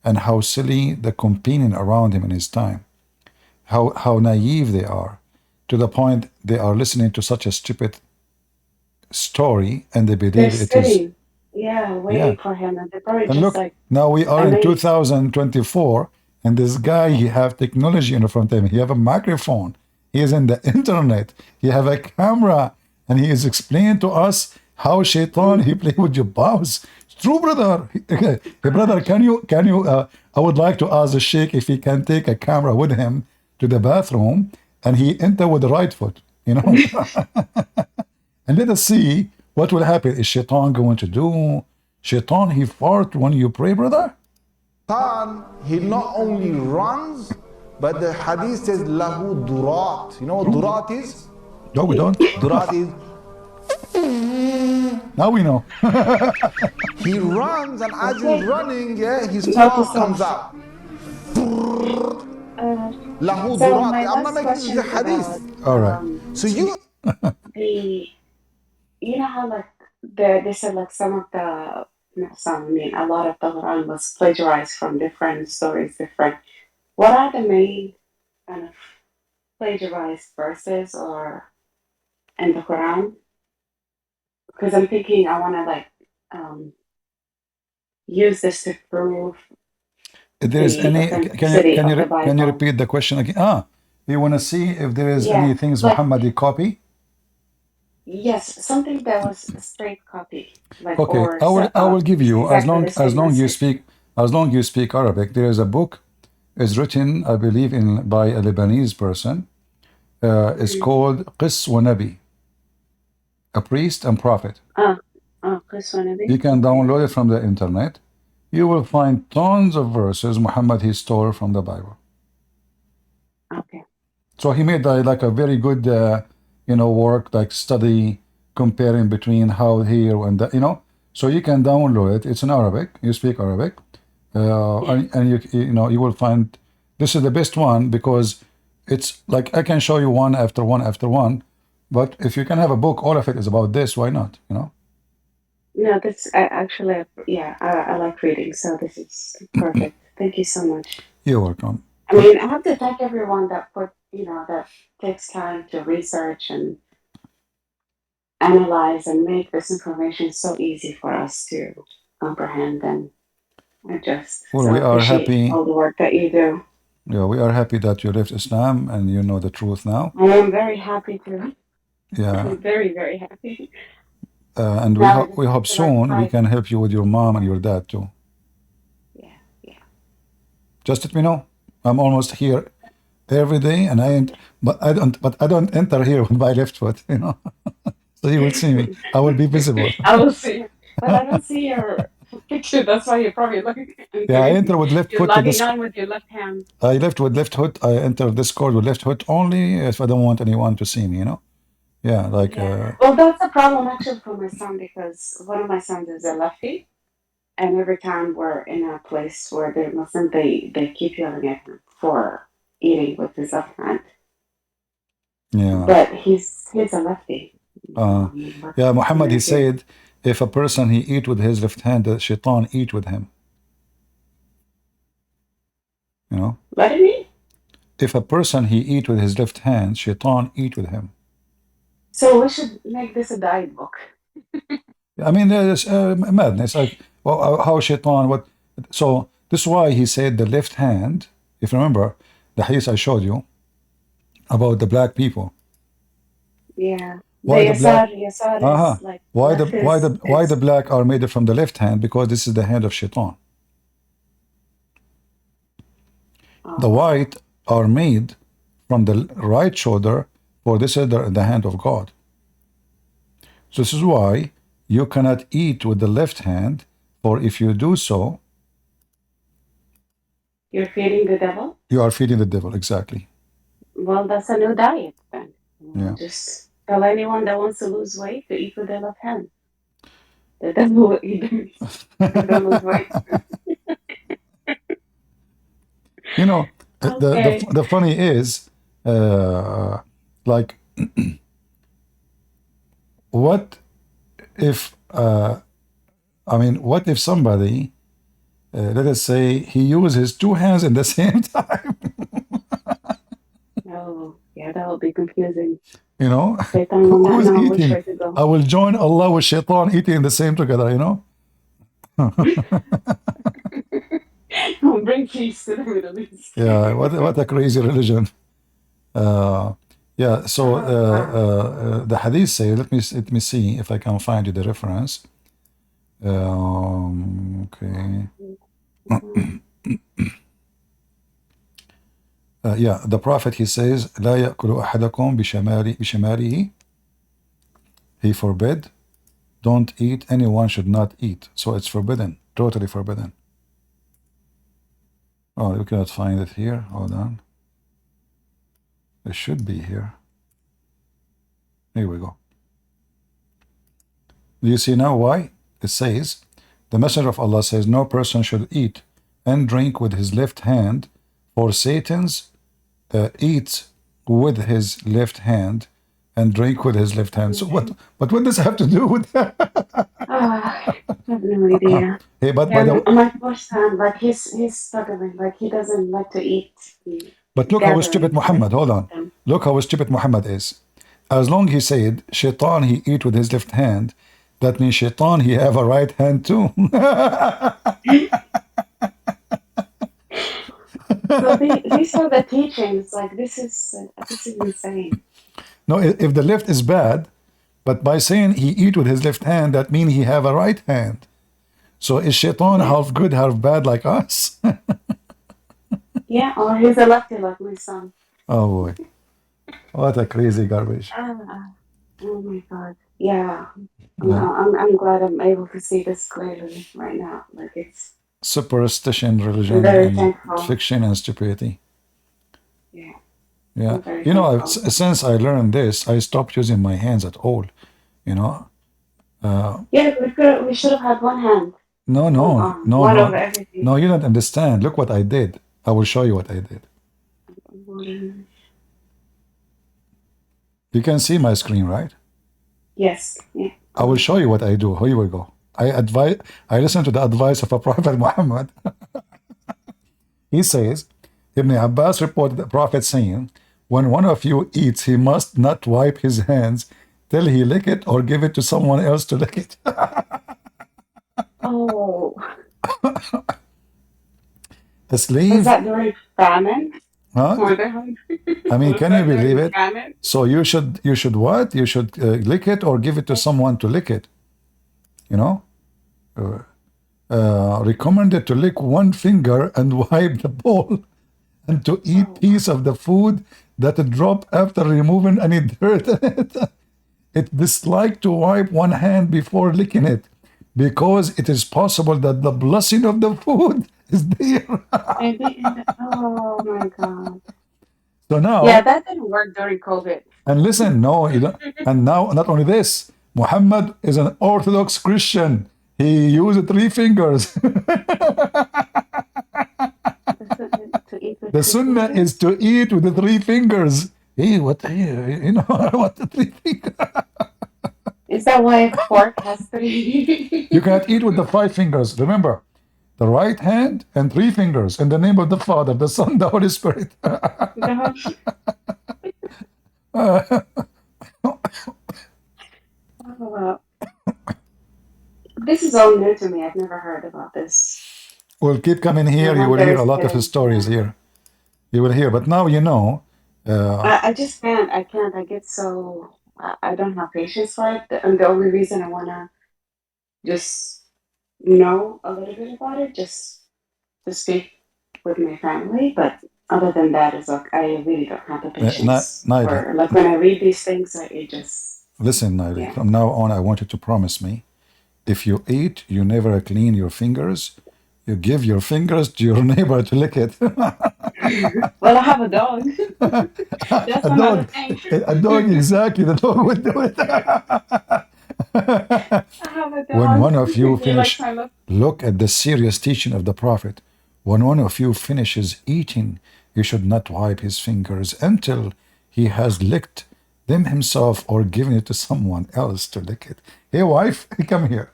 and how silly the companion around him in his time, how naive they are, to the point they are listening to such a stupid story and they They're believe it is. sitting, yeah, Yeah. waiting for him, and they're probably And just look, like now we are in amazed. 2024, and this guy, he have technology in front of him. He have a microphone. He is in the internet. He have a camera, and he is explaining to us how shaitan he play with your bows. It's true, brother. Hey, brother, Gosh. can you? I would like to ask the sheikh if he can take a camera with him to the bathroom, and he enter with the right foot. And let us see what will happen. Is shaitan going to do? Shaitan, he fart when you pray, brother? Shaitan, he not only runs, but the hadith says, lahu durat. You know what durat is? No, we don't. Durat is, Now we know. he runs, and as he's Okay, running, yeah, his note to fart comes self. out. Uh, Lahu so durat. my I'm not last making this is question a is about hadith. All right. So you the you know how like they said like some of the not some, I mean a lot of the Quran was plagiarized from different stories, different. What are the main kind of plagiarized verses or in the Quran? Because I'm thinking I want to like um, use this to prove If there is the any, authenticity of the can you Bible. repeat the question again? Ah, you want to see if there is Yeah, any things like Muhammad copy? yes, something that was a straight copy, like Okay, or I will give you exactly the same message. as long you speak Arabic. There is a book is written, I believe, in by a Lebanese person. It's Mm. called Qis wa Nabi, a priest and prophet. Ah, oh, this one, You maybe. can Okay, download it from the internet. You will find tons of verses Muhammad he stole from the Bible. okay. So he made like a very good, work, like study comparing between how here and that. So you can download it. It's in Arabic. You speak Arabic, Yeah. and you will find this is the best one because it's like I can show you one after one after one. But if you can have a book, all of it is about this. Why not? No, that's actually, yeah, I like reading, so this is perfect. Thank you so much. You're welcome. I mean, I have to thank everyone that that takes time to research and analyze and make this information so easy for us to comprehend and adjust. Well, So I we are appreciate happy. all the work that you do. Yeah, we are happy that you left Islam and you know the truth now. I am very happy to. Yeah, I'm very, very happy. and Now I just we have hope to like soon we type can help you with your mom and more. your dad too. Yeah, yeah. Just let me know. I'm almost here every day, and but I don't enter here with my left foot. So you will see me. I will be visible. I will see. But I don't see your picture. That's why you're probably looking Yeah, I entering. enter with left You're foot to logging this. on with your left hand. I left with left foot. I enter Discord with left foot only if I don't want anyone to see me. Yeah, like Yeah. Well, that's a problem actually for my son because one of my sons is a lefty, and every time we're in a place where they're Muslim, they keep yelling at him for eating with his left hand. yeah. But he's a lefty. Uh, I mean, what yeah, can Muhammad, I he do? said, if a person he eat with his left hand, the shaitan eat with him. You know, Let him eat. if a person he eat with his left hand, shaitan eat with him. So we should make this a diet book. I mean, there's madness. Like, well, how shaitan? What? So this is why he said the left hand. If you remember the hadith I showed you about the black people, Yeah. The why the black? yasar is Uh-huh. like Why the left why the why the is black are made from the left hand? Because this is the hand of shaitan. The oh, white are made from the right shoulder, for this is the hand of God. So this is why you cannot eat with the left hand, for if you do so, you're feeding the devil? you are feeding the devil. Exactly. Well, that's a new diet then. Yeah. Just tell anyone that wants to lose weight to eat with their left hand. The devil will eat them and they'll lose weight. You know, Okay. the funny is, uh, like, what if, what if somebody let us say he used his two hands at the same time. Oh, yeah, that would be confusing. You know, Shaitan will not who's know which eating? way to go. I will join Allah with Shaitan eating the same together. You know. Bring peace to the Middle East. Yeah. What a crazy religion. Yeah. So the Hadith say. Let me see if I can find you the reference. Okay. Yeah, the Prophet, he says, لا يأكل أحدكم بشماله. He forbid. Don't eat. Anyone should not eat. So it's forbidden. Totally forbidden. Oh, you cannot find it here. Hold on. It should be here. Here we go. Do you see now why? It says, the Messenger of Allah says, no person should eat and drink with his left hand, for Satan's eats with his left hand and drink with his left hand. So what? But what does it have to do with that? I have no idea. Hey, but by And the my first time, like he's struggling, like he doesn't like to eat. but look how stupid Muhammad. Hold on. Look how stupid Muhammad is. As long he said Shaitan he eat with his left hand, that means Shaitan he have a right hand too. So these are the teachings. Like this is insane. No, if the left is bad, but by saying he eat with his left hand, that means he have a right hand. So is Shaitan half good, half bad like us? Yeah, or he's a lefty like my son. Oh boy, what a crazy garbage. Oh my God. Yeah. I'm glad I'm able to see this clearly right now. Like it's Superstition, I'm religion, very and thankful. fiction and stupidity. Yeah. Yeah, I'm very you know, thankful. since I learned this, I stopped using my hands at all. You know, Yeah, we should have had one hand. no, One no, arm. no, One of no, everything. no. You don't understand. Look what I did. I will show you what I did. You can see my screen, right? Yes. Yeah. I will show you what I do. Here we go. I listen to the advice of a Prophet Muhammad. He says, Ibn Abbas reported the Prophet saying, when one of you eats, he must not wipe his hands till he lick it or give it to someone else to lick it. Oh. A Was slave? that during famine? Huh? Were they hungry? I mean, Was can you that during believe it? famine? So you should what? You should lick it or give it to someone to lick it. You know? Recommended to lick one finger and wipe the bowl, and to eat piece of the food that drop after removing any dirt in it. It disliked to wipe one hand before licking it, because it is possible that the blessing of the food is there. Oh my God. So now, Yeah, that didn't work during COVID. and listen, no, you don't, and now not only this, Muhammad is an Orthodox Christian. He used 3 fingers. The sunnah is to eat with the 3 fingers. Hey, what? Hey, you know what the 3 fingers? Is that why a fork has 3? You cannot eat with the 5 fingers. Remember, the right hand and 3 fingers in the name of the Father, the Son, the Holy Spirit. Oh, this is all new to me. I've never heard about this. We'll keep coming here. You will hear a lot of stories here. You will hear, but now you know. I just can't. I can't. I get so. I don't have patience for it. And the only reason I want to just know a little bit about it, just to speak with my family. But other than that, it's like I really don't have the patience. Or like when I read these things, it just. Listen, Naili, from now on, I want you to promise me, if you eat, you never clean your fingers. You give your fingers to your neighbor to lick it. Well, I have a dog. That's another thing. A dog, exactly. The dog would do it. I have a dog. When one of you finish, look at the serious teaching of the Prophet. When one of you finishes eating, he should not wipe his fingers until he has licked them himself or giving it to someone else to lick it. Hey, wife, come here.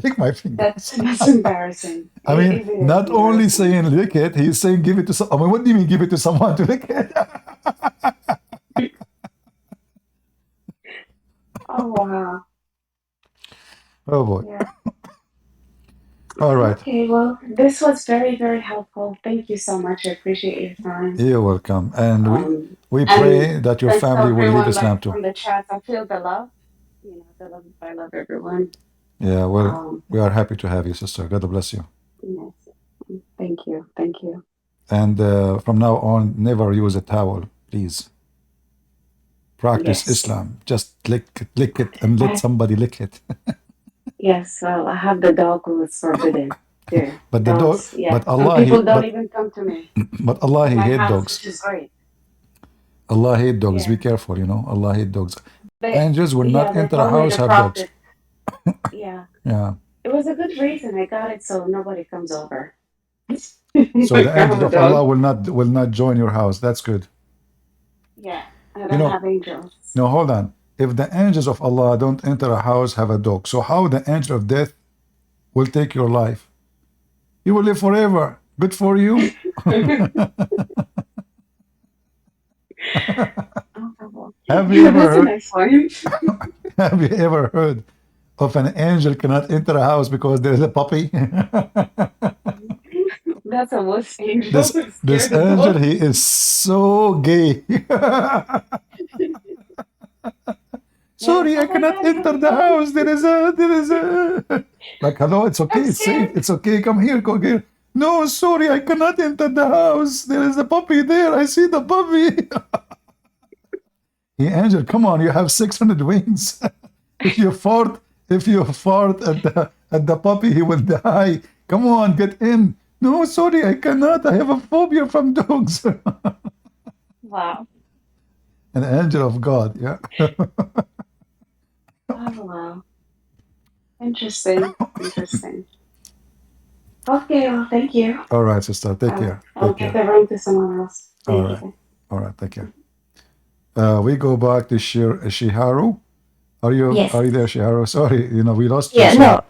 Lick my finger. That's embarrassing. I mean, It is not only embarrassing. saying lick it, he's saying give it to some. I mean, what do you mean give it to someone to lick it? Oh wow. Oh boy. Yeah. All right. Okay, well, this was very, very helpful. Thank you so much. I appreciate your time. You're welcome. And we And pray that your thanks to family will leave everyone Islam like too. from the chat. I feel the love. You know, the love. I love everyone. Yeah, well, we are happy to have you, sister. God bless you. Yes. Thank you. Thank you. And from now on, never use a towel, please. Practice Yes. Islam. Just lick it, and let somebody lick it. Yes. Well, I have the dog who is forbidden too. But the dog, Dogs, yeah. but Some Allah, people don't even come to me. but Allah, He My hate house, dogs. which is great. Allah hate dogs. Yeah. Be careful, you know. Allah hate dogs. They, Angels will not they enter a told me house the have dogs. prophet. Yeah. Yeah. It was a good reason. I got it so nobody comes over. So the angels of Allah will not join your house. That's good. Yeah, I You don't know, have angels. no, hold on. If the angels of Allah don't enter a house, have a dog. So how the angel of death will take your life? You will live forever. Good for you. Have you ever That's a heard? nice one. Have you ever heard of an angel cannot enter a house because there is a puppy? That's a wuss angel. This Scared of angel, dogs. he is so gay. Sorry, I Oh my cannot God, enter the house. There is a like, hello, it's okay, I'm it's safe, scared. it's okay, come here, go here. No, sorry, I cannot enter the house. There is a puppy there. I see the puppy. Hey, angel, come on, you have 600 wings. If you fart at the puppy, he will die. Come on, get in. No, sorry, I cannot. I have a phobia from dogs. Wow. An angel of God, yeah. Oh wow. Interesting. Interesting. Okay, well, thank you. All right, sister, take care. I'll Take give care. the room to someone else. All Thank right. you. All right, take care. We go back to Shiharu. Are you Yes. there, Shiharu? Sorry, we lost you. Yeah, So no.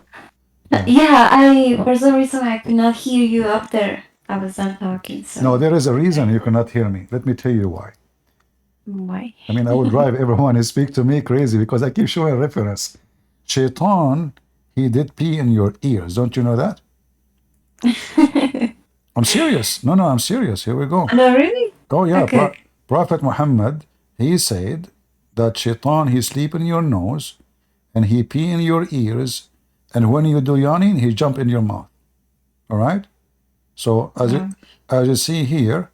Yeah, for some reason I could not hear you after I was done talking. So no, there is a reason you cannot hear me. Let me tell you why. why? I mean, I would drive everyone who speak to me crazy because I keep showing reference. Shaitan, he did pee in your ears. Don't you know that? I'm serious. No, I'm serious. Here we go. No, really? Oh, yeah. Okay. Prophet Muhammad, he said that Shaitan, he sleep in your nose and he pee in your ears. And when you do yawning, he jump in your mouth. All right? So as you see here,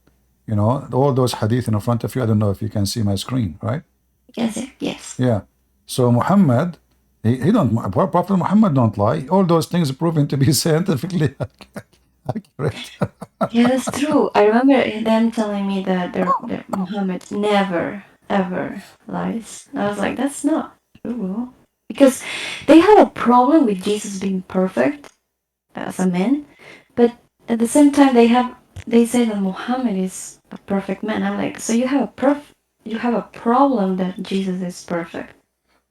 all those hadith in front of you, I don't know if you can see my screen, right? Yes. Yeah. So Muhammad, he don't, Prophet Muhammad don't lie. All those things are proven to be scientifically accurate. Yeah, that's true. I remember them telling me that Muhammad never, ever lies. I was like, that's not true. Because they have a problem with Jesus being perfect as a man, but at the same time they say that Muhammad is a perfect man. I'm like, so you have a problem that Jesus is perfect.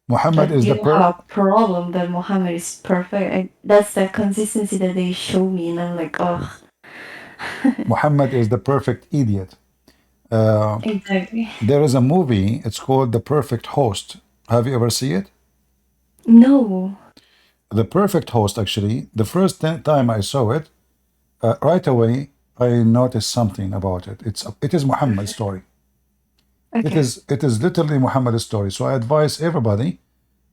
Muhammad But is you the don't have a problem that Muhammad is perfect. That's the consistency that they show me, and I'm like, oh. Muhammad is the perfect idiot. Exactly. There is a movie. It's called The Perfect Host. Have you ever seen it? No. The Perfect Host. Actually, the first time I saw it, right away I noticed something about it. It is Muhammad's story. Okay. It is literally Muhammad's story. So I advise everybody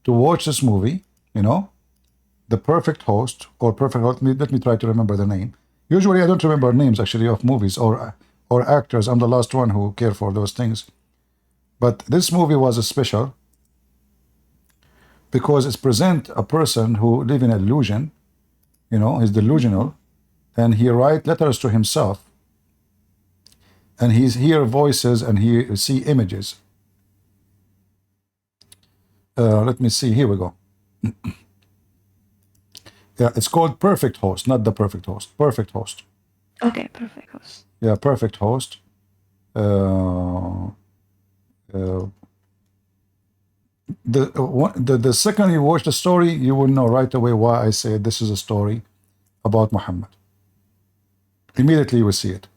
to watch this movie. The Perfect Host or Perfect Host. Let me try to remember the name. Usually I don't remember names actually of movies or actors. I'm the last one who care for those things. But this movie was special because it present a person who live in illusion. He's delusional, and he write letters to himself, and he hear voices and he see images. Let me see. Here we go. Yeah, it's called Perfect Host, not The Perfect Host. Perfect Host. Okay, Perfect Host. Yeah, Perfect Host. the second you watch the story, you will know right away why I say this is a story about Muhammad. Immediately you will see it.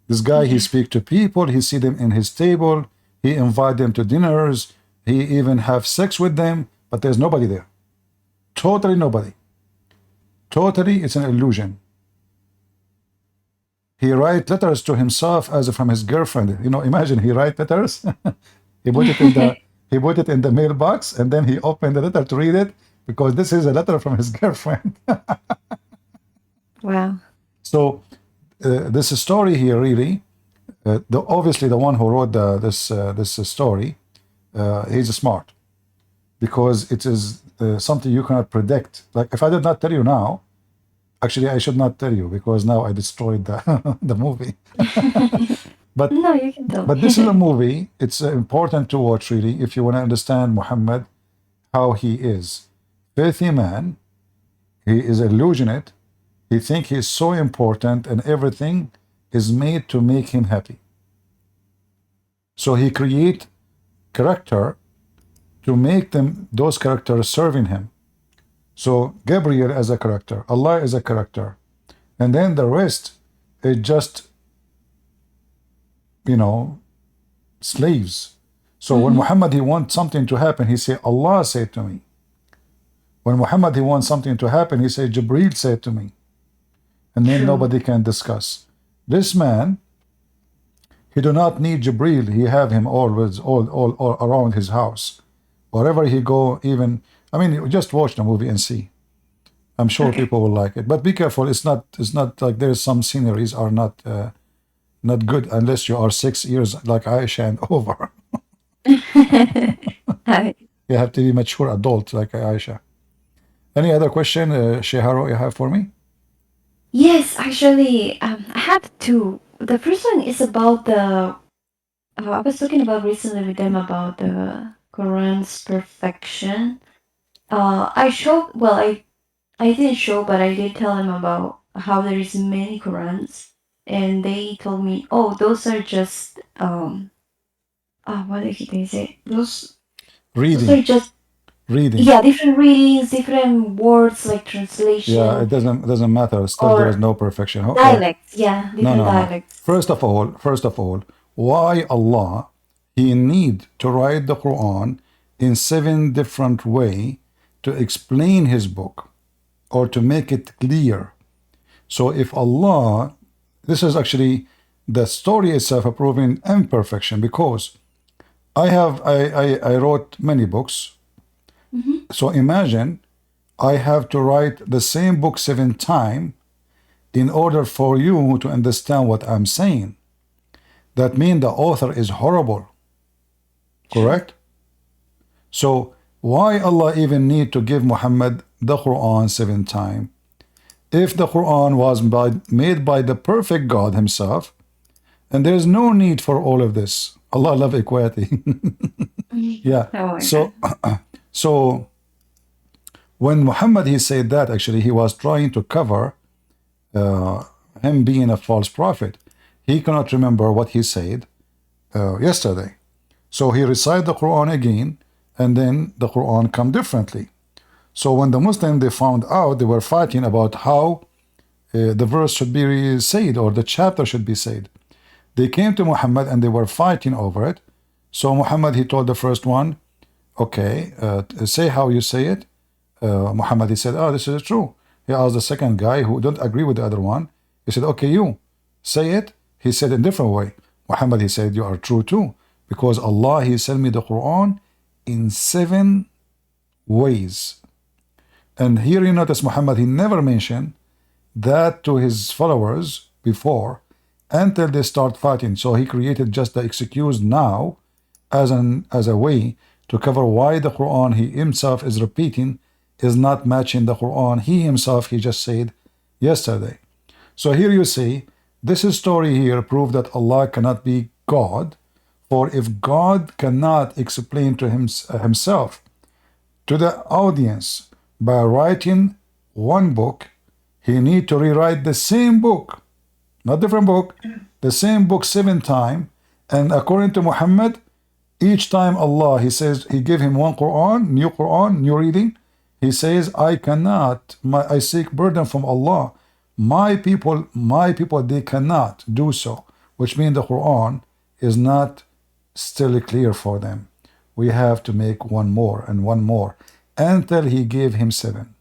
This guy, he speak to people, he see them in his table, he invite them to dinners, he even have sex with them, but there's nobody there. Totally nobody. Totally, it's an illusion. He write letters to himself as from his girlfriend. You know, imagine he write letters. he put it in the mailbox, and then he opened the letter to read it because this is a letter from his girlfriend. Wow. So this story here really, obviously the one who wrote this story, he's smart because it is something you cannot predict. Like if I did not tell you now, actually I should not tell you because now I destroyed the movie. But No, you can tell. but this is a movie. It's important to watch really if you want to understand Muhammad, how he is. Filthy man. He is illusionate. He thinks he's so important and everything is made to make him happy. So he create character to make those characters serving him. So Gabriel as a character, Allah is a character. And then the rest is just, slaves. So when Muhammad, he wants something to happen, he say, Allah said to me. When Muhammad, he wants something to happen, he say, Jibreel said to me. And then nobody can discuss. This man, he do not need Jibreel. He have him always all around his house. Wherever he go, even, just watch the movie and see. I'm sure people will like it. But be careful, it's not like there's some sceneries are not good unless you are 6 years like Aisha and over. Hi. You have to be mature adult like Aisha. Any other question, Sheharo, you have for me? Yes, actually, I have two. The first one is about the. I was talking about recently with them about the Quran's perfection. I showed. Well, I didn't show, but I did tell them about how there is many Qurans, and they told me, oh, those are just what did they say? Those are Reading. just Reading. yeah, different readings, different words like translation. Yeah, it doesn't matter. Still, there is no perfection. Dialects, yeah, different No. dialects. First of all, why Allah He need to write the Quran in 7 different way to explain His book or to make it clear? So if Allah, this is actually the story itself proving imperfection because I wrote many books. So imagine I have to write the same book 7 times in order for you to understand what I'm saying. That means the author is horrible. Correct? So why Allah even need to give Muhammad the Quran 7 times? If the Quran was made by the perfect God himself, and there's no need for all of this. Allah love equality. Yeah. So when Muhammad he said that, actually he was trying to cover him being a false prophet. He cannot remember what he said yesterday. So he recited the Quran again, and then the Quran come differently. So when the Muslims they found out, they were fighting about how the verse should be said or the chapter should be said. They came to Muhammad and they were fighting over it. So Muhammad he told the first one, okay, say how you say it. Muhammad he said, oh, this is true. He asked the second guy who don't agree with the other one. He said, okay, you say it. He said in a different way. Muhammad he said, you are true too, because Allah he sent me the Quran in 7 ways. And here you notice Muhammad he never mentioned that to his followers before until they start fighting. So he created just the excuse now as a way to cover why the Quran he himself is repeating is not matching the Quran he himself he just said yesterday. So here you see this story here proves that Allah cannot be God, for if God cannot explain to himself to the audience by writing one book, he need to rewrite the same book, not different book, the same book 7 times. And according to Muhammad, Each time Allah, He says, He gave him one Quran, new reading. He says, I cannot, I seek burden from Allah. My people, they cannot do so. Which means the Quran is not still clear for them. We have to make one more and one more until He gave him 7.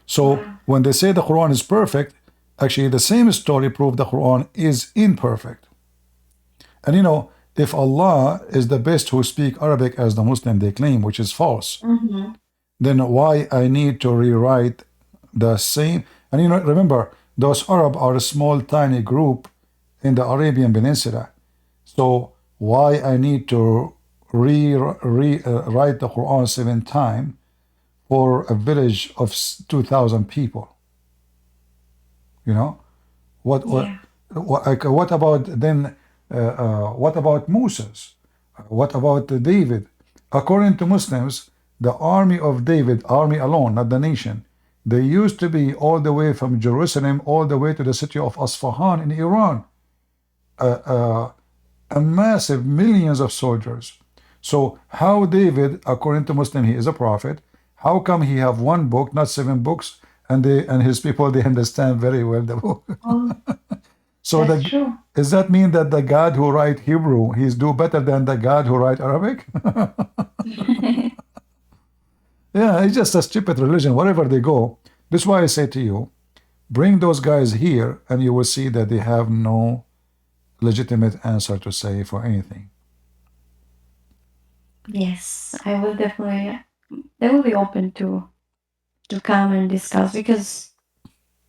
So when they say the Quran is perfect, actually the same story proved the Quran is imperfect. And you know, if Allah is the best who speak Arabic as the Muslim they claim, which is false, then why I need to rewrite the same? And you know, remember, those Arab are a small, tiny group in the Arabian Peninsula. So why I need to write the Quran 7 times for a village of 2,000 people? You know, what about then? What about Moses? What about David? According to Muslims, the army of David, army alone, not the nation, they used to be all the way from Jerusalem all the way to the city of Asfahan in Iran. A massive millions of soldiers. So how David, according to Muslim, he is a prophet. How come he have one book, not 7 books, and his people they understand very well the book? So That's true. does that mean that the God who write Hebrew, he's do better than the God who write Arabic? Yeah, it's just a stupid religion, wherever they go. That's why I say to you, bring those guys here and you will see that they have no legitimate answer to say for anything. Yes, I will definitely. They will be open to come and discuss because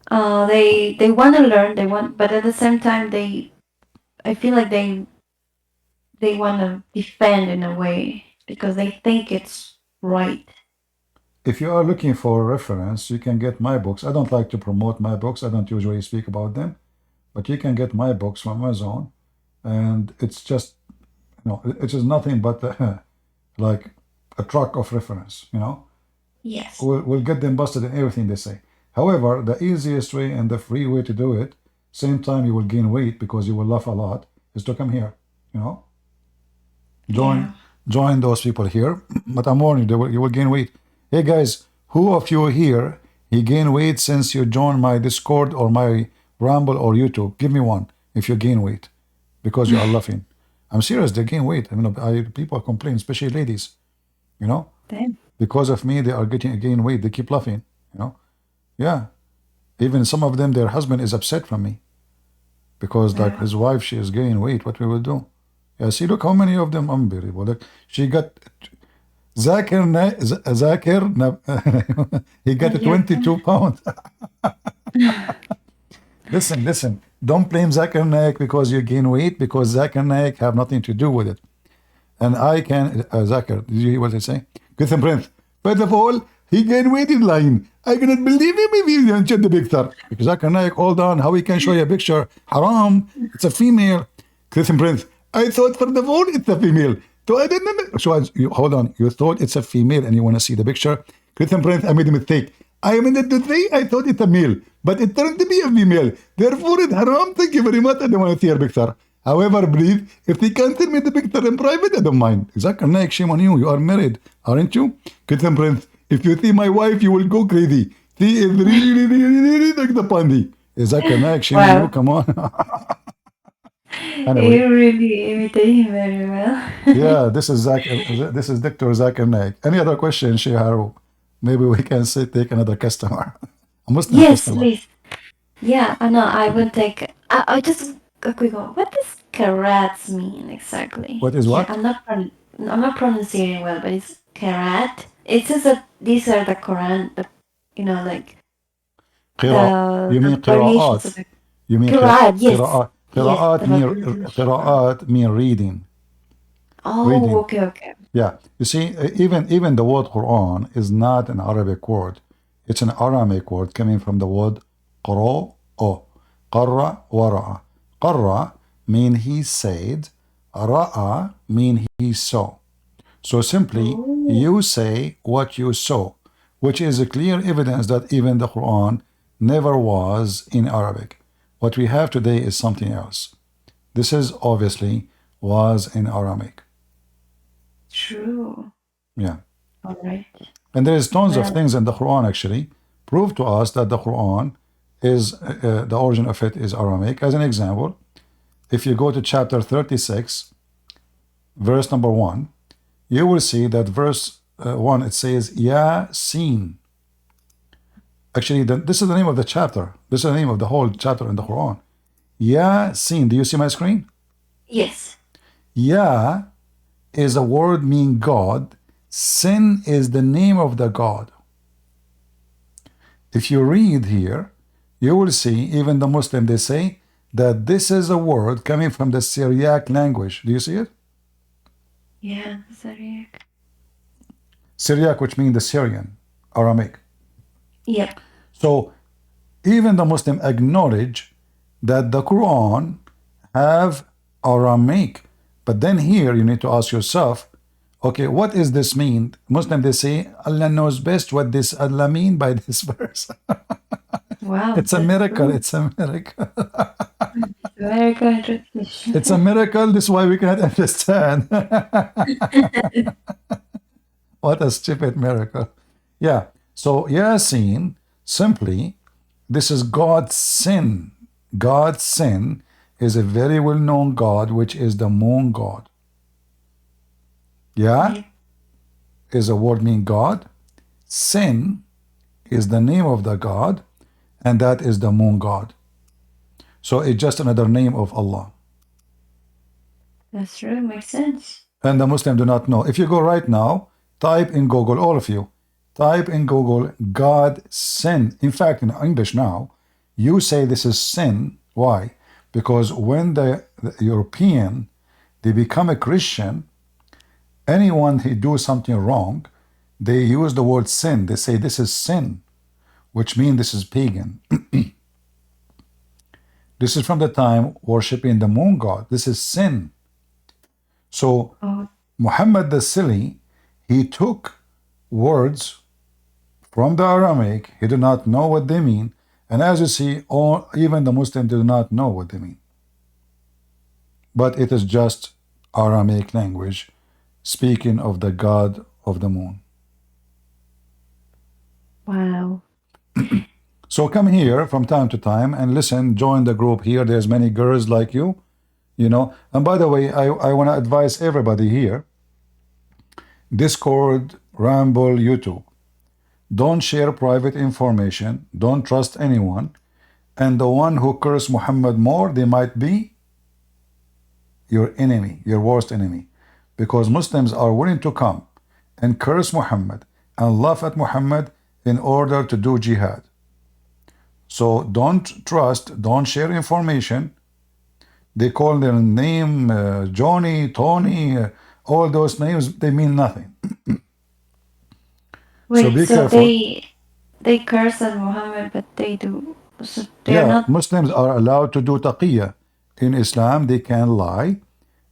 they want to learn. They want, but at the same time, I feel like they want to defend in a way because they think it's right. If you are looking for a reference, you can get my books. I don't like to promote my books. I don't usually speak about them, but you can get my books from Amazon, and it's just, you know, it is nothing but like a truck of reference, you know. Yes. We'll get them busted in everything they say. However, the easiest way and the free way to do it, same time you will gain weight because you will laugh a lot, is to come here, you know. Join those people here. But I'm warning you, you will gain weight. Hey guys, who of you here, he gained weight since you joined my Discord or my Rumble or YouTube? Give me one if you gain weight because you are laughing. I'm serious, they gain weight. I mean, people complain, especially ladies, you know. Damn. Because of me, they are gain weight. They keep laughing, you know. Yeah, even some of them, their husband is upset from me because like his wife, she is gaining weight. What we will do? Yeah, see, look how many of them unbelievable. Like she got Zakir, he got 22 pounds. Listen. Don't blame Zakir Naik because you gain weight because Zakir Naik have nothing to do with it. And I can, Zakir, did you hear what I say? Listen, Prince. First of all, he gained weight in line. I cannot believe him if he didn't check the picture. Because Zakir Naik, hold on, how he can show you a picture? Haram, it's a female. Listen, Prince, I thought for the phone it's a female. So I didn't. So hold on, you thought it's a female and you want to see the picture? Listen, Prince, I made a mistake. I meant to say I thought it's a male, but it turned to be a female. Therefore, it's haram. Thank you very much. I don't want to see her picture. However, please, if they can send me the picture in private, I don't mind. Zakir Naik, shame on you. You are married, aren't you? Listen, Prince, if you see my wife, you will go crazy. She is really like the Pandi. Zakir Naik, shame on you. Come on. Anyway. You really imitate him very well. Yeah, this is Dr. Zakir Naik. Any other question, Shiharu? Maybe we can take another customer. A Muslim Yes, customer. please. Yeah, I know. I will take. I just a quick one. What does karats mean exactly? What is what? Yeah, I'm not pronouncing well, but it's karat. It says that these are the Quran. Like You mean variations of qira'at. the You mean Quran. Yes. Qira'at mean reading. Oh, Reading. okay. Yeah, you see, even the word Quran is not an Arabic word. It's an Aramic word coming from the word qara, qarra, wara'a. Qarra mean he said, ra'a mean he saw. So simply, you say what you saw, which is a clear evidence that even the Quran never was in Arabic. What we have today is something else. This is obviously was in Aramaic. True. Yeah. All right. And there is tons of Well, things in the Quran actually prove to us that the Quran is the origin of it is Aramaic. As an example, if you go to chapter 36, verse number 1, you will see that verse 1 it says Yasin. Actually, this is the name of the chapter. This is the name of the whole chapter in the Quran. Yasin. Do you see my screen? yes. Ya is a word meaning God. Sin is the name of the God. If you read here, you will see even the Muslim, they say that this is a word coming from the Syriac language. Do you see it? Yeah, sorry. Syriac, which means the Syrian, Aramaic. Yep. So even the Muslim acknowledge that the Quran have Aramaic. But then here you need to ask yourself, okay, what does this mean? Muslim, they say, Allah knows best what this Allah mean by this verse. Wow. It's a that's miracle. true. It's a miracle. Very good translation. It's a miracle. This is why we cannot understand. What a stupid miracle. Yeah. So Yasin, simply, this is God's sin. God's sin is a very well-known God, which is the moon god. Yeah? Is a word meaning God. Sin is the name of the God, and that is the moon god. So it's just another name of Allah. That's true. Makes sense. And the Muslim do not know. If you go right now, type in Google, all of you, type in Google, God sin. In fact, in English now, you say this is sin. Why? Because when the European, they become a Christian, anyone who do something wrong, they use the word sin. They say this is sin, which means this is pagan. This is from the time worshiping the moon god. This is sin. So Oh, Muhammad the Silly, he took words from the Aramaic. He did not know what they mean. And as you see, even the Muslims do not know what they mean. But it is just Aramaic language speaking of the god of the moon. wow. So come here from time to time and listen, join the group here. There's many girls like you, you know. And by the way, I want to advise everybody here, Discord, Ramble, YouTube. Don't share private information. Don't trust anyone. And the one who curse Muhammad more, they might be your enemy, your worst enemy. Because Muslims are willing to come and curse Muhammad and laugh at Muhammad in order to do jihad. So don't trust, don't share information. They call their name Johnny, Tony, all those names, they mean nothing. Wait, be so careful. they curse at Muhammad, but they do. So they're Yeah, not. Muslims are allowed to do taqiyya. In Islam, they can lie.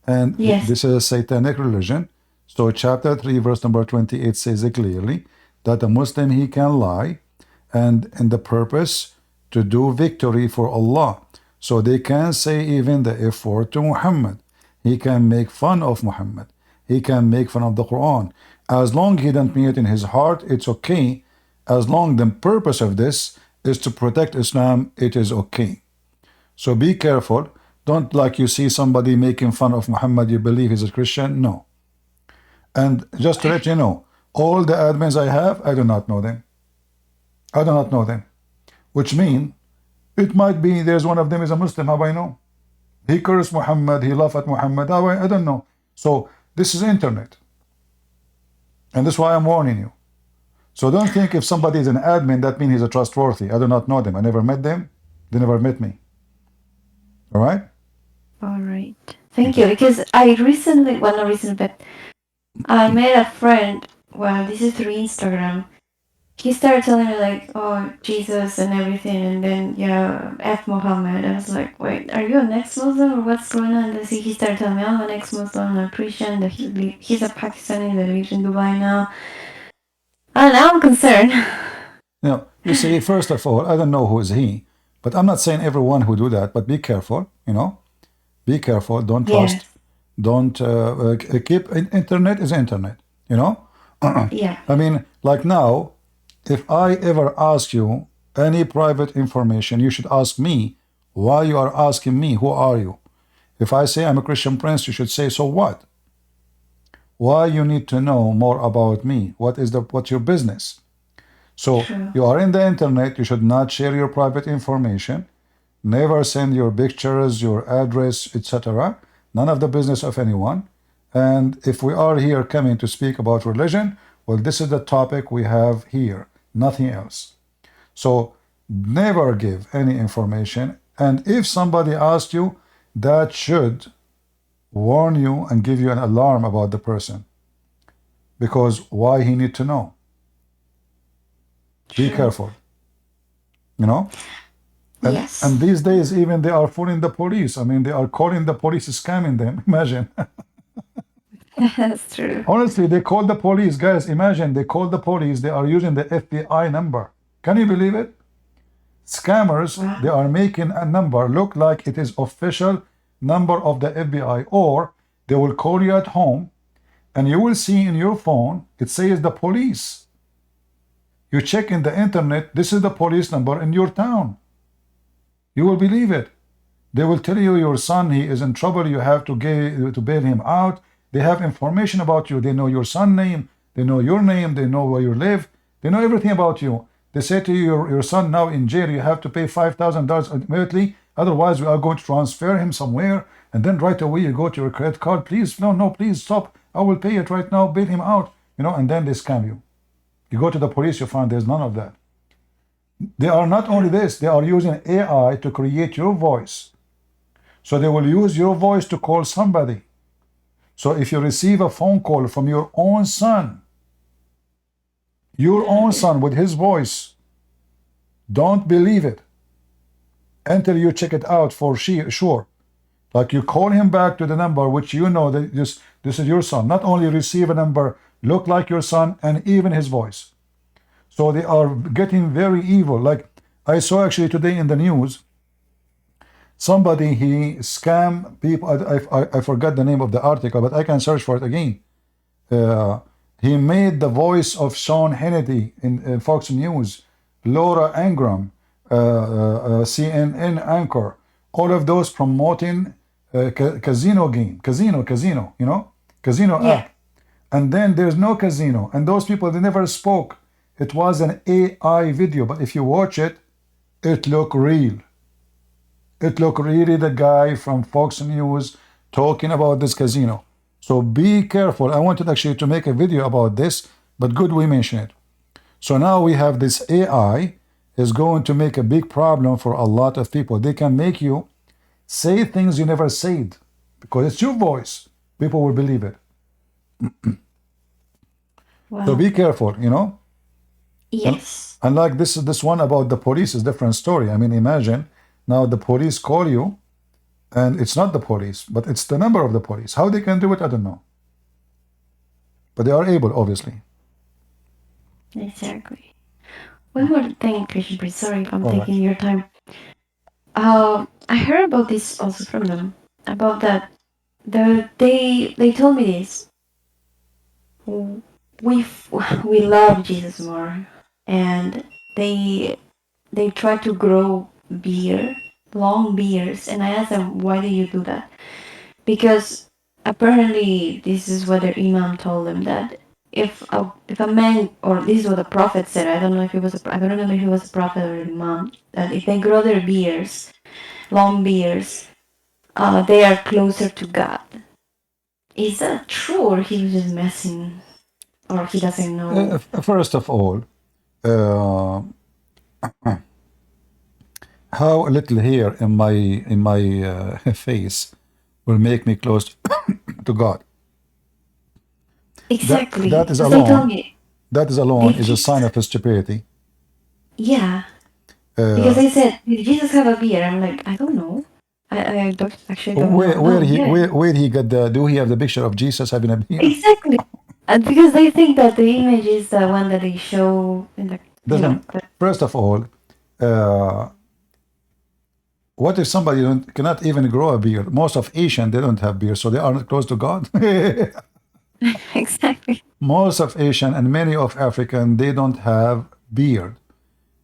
And Yes. this is a satanic religion. So chapter 3, verse number 28 says it clearly that a Muslim, he can lie and in the purpose to do victory for Allah. So they can say even the F word to Muhammad. He can make fun of Muhammad. He can make fun of the Quran. As long he doesn't mean it in his heart, it's okay. As long the purpose of this is to protect Islam, it is okay. So be careful. Don't like you see somebody making fun of Muhammad, you believe he's a Christian. No. And just to let you know, all the admins I have, I do not know them. I do not know them. Which means, it might be there's one of them is a Muslim, how do I know? He cursed Muhammad, he laughed at Muhammad, I don't know. So this is internet. And that's why I'm warning you. So don't think if somebody is an admin, that means he's a trustworthy. I do not know them. I never met them. They never met me. All right? All right. Thank you. Because I recently, well, not recently, but I met a friend. Well, this is through Instagram. He started telling me like, oh, Jesus and everything, and then yeah, F Muhammad. I was like, wait, are you an ex-Muslim or what's going on? And he started telling me, I'm an ex-Muslim, I'm a Christian. That he's a Pakistani that lives in Dubai now. And I'm concerned. You see, first of all, I don't know who is he, but I'm not saying everyone who do that, but be careful, Be careful. Don't trust. Yes. Don't keep internet is internet, you know. Yeah. I mean, like now, if I ever ask you any private information, you should ask me why you are asking me. Who are you? If I say I'm a Christian prince, you should say, so what? Why you need to know more about me? What's your business? So True. you are in the internet, you should not share your private information. Never send your pictures, your address, etc. None of the business of anyone. And if we are here coming to speak about religion, well, this is the topic we have here, nothing else. So never give any information. And if somebody asks you, that should warn you and give you an alarm about the person. Because why he need to know? Be True. careful. You know? Yes. And these days, even they are fooling the police. I mean, they are calling the police, scamming them. Imagine. That's true. Honestly, they call the police. Guys, imagine they call the police. They are using the FBI number. Can you believe it? Scammers, Wow. they are making a number look like it is official number of the FBI, or they will call you at home and you will see in your phone, it says the police. You check in the internet, this is the police number in your town. You will believe it. They will tell you your son, he is in trouble, you have to bail him out. They have information about you. They know your son's name, they know your name, they know where you live, they know everything about you. They say to you, your son now in jail, you have to pay $5,000 immediately, otherwise we are going to transfer him somewhere, and then right away you go to your credit card, please, no, please stop, I will pay it right now, bail him out, and then they scam you. You go to the police, you find there's none of that. They are not only this, they are using AI to create your voice. So they will use your voice to call somebody. So if you receive a phone call from your own son with his voice, don't believe it until you check it out for sure. Like you call him back to the number which you know that this is your son. Not only receive a number, look like your son, and even his voice. So they are getting very evil. Like I saw actually today in the news, somebody, he scam people. I forgot the name of the article, but I can search for it again. He made the voice of Sean Hannity in Fox News, Laura Ingraham, CNN anchor, all of those promoting casino game, casino, casino Yeah. app. And then there's no casino. And those people, they never spoke. It was an AI video, but if you watch it, it looked real. It looked really the guy from Fox News talking about this casino. So be careful. I wanted actually to make a video about this, but good we mention it. So now we have this AI is going to make a big problem for a lot of people. They can make you say things you never said because it's your voice. People will believe it. Wow. So be careful, Yes. And like this one about the police is a different story. I mean, imagine now the police call you and it's not the police, but it's the number of the police. How they can do it, I don't know. But they are able, obviously. Exactly. One more thing, Christian Priest. Sorry if I'm All right. taking your time. I heard about this also from them. About that, they told me this. We love Jesus more, and they try to grow long beards, and I asked them, why do you do that? Because apparently this is what their imam told them, that if a man, or this is what the prophet said, I don't know if he was I don't remember if he was a prophet or an imam, that if they grow their beards, long beards, they are closer to God. Is that true, or he was just messing, or he doesn't know? First of all, how a little hair in my face will make me close to God. Exactly. That is Because they told alone. me. That is alone Did is a Jesus? sign of stupidity. Yeah. Because they said, did Jesus have a beard? I'm like, I don't know. I don't actually don't know. Where he got the? Do he have the picture of Jesus having a beard? Exactly. And because they think that the image is the one that they show in the, Doesn't. First of all, What if somebody cannot even grow a beard? Most of Asian, they don't have beard, so they aren't close to God. Exactly. Most of Asian and many of African, they don't have beard.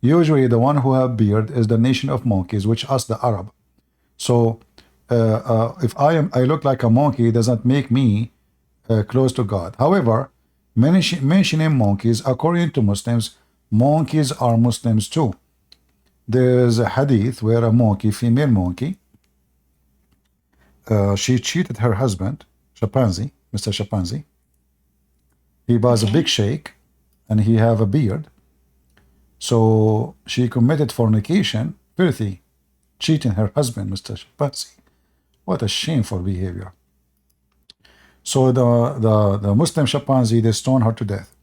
Usually the one who have beard is the nation of monkeys, which us the Arab. So if I look like a monkey, it doesn't make me close to God. However, mentioning monkeys, according to Muslims, monkeys are Muslims too. There's a hadith where a monkey, female monkey, she cheated her husband, chimpanzee, Mr. Chimpanzee. He was a big sheikh and he have a beard. So she committed fornication, filthy, cheating her husband, Mr. Chimpanzee. What a shameful behavior. So the Muslim chimpanzee, they stone her to death.